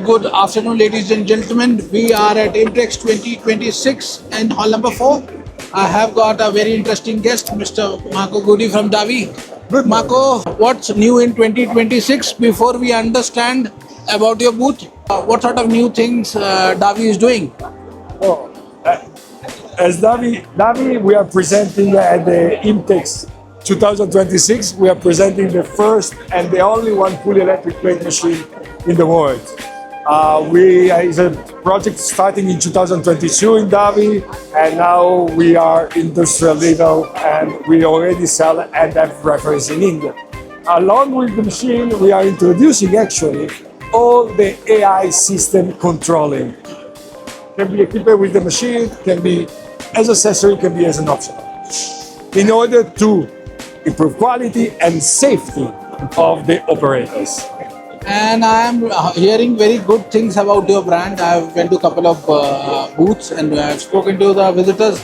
good afternoon, ladies and gentlemen. We are at IMTEX 2026 and hall number 4. I have got a very interesting guest, Mr. Marco Guidi from Davi. Good Marco, what's new in 2026? Before we understand about your booth, what sort of new things Davi is doing? Oh, as Davi, we are presenting at the IMTEX 2026. We are presenting the first and the only one fully electric plate machine in the world. It's a project starting in 2022 in Davi, and now we are industrial level, and we already sell and have reference in India. Along with the machine, we are introducing actually all the AI system controlling. Can be equipped with the machine, can be as accessory, can be as an option. In order to improve quality and safety of the operators. And I am hearing very good things about your brand. I have been to a couple of booths and I have spoken to the visitors.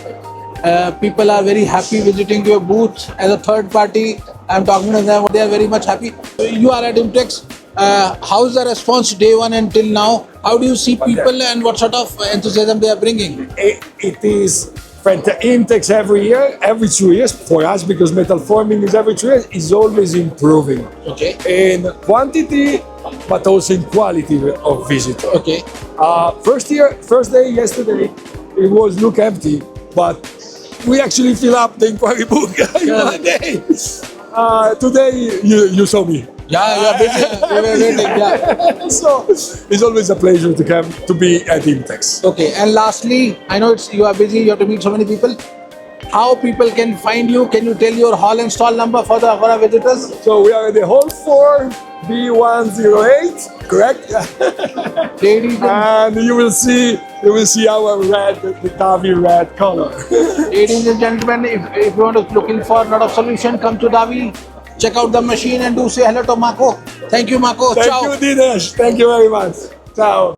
People are very happy visiting your booth. As a third party, I am talking to them. They are very much happy. You are at IMTEX. How is the response day one until now? How do you see people and what sort of enthusiasm they are bringing? It is IMTEX every year, every 2 years for us, because metal forming is every 2 years, is always improving. Okay. In quantity, but also in quality of visitor. Okay. First day, yesterday, it was look empty, but we actually fill up the inquiry book in one day. Today, you saw me. Yeah, you are busy. We were waiting. Yeah. So it's always a pleasure to come to be at IMTEX. Okay. And lastly, I know you are busy. You have to meet so many people. How people can find you? Can you tell your hall and stall number for our visitors? So we are at the hall 4, B108, correct? Ladies and you will see our red, the Davi red color. Ladies and gentlemen, if you want to looking for a lot of solution, come to Davi, check out the machine and do say hello to Marco. Thank you, Marco. Thank Ciao. you, Dinesh. Thank you very much. Ciao.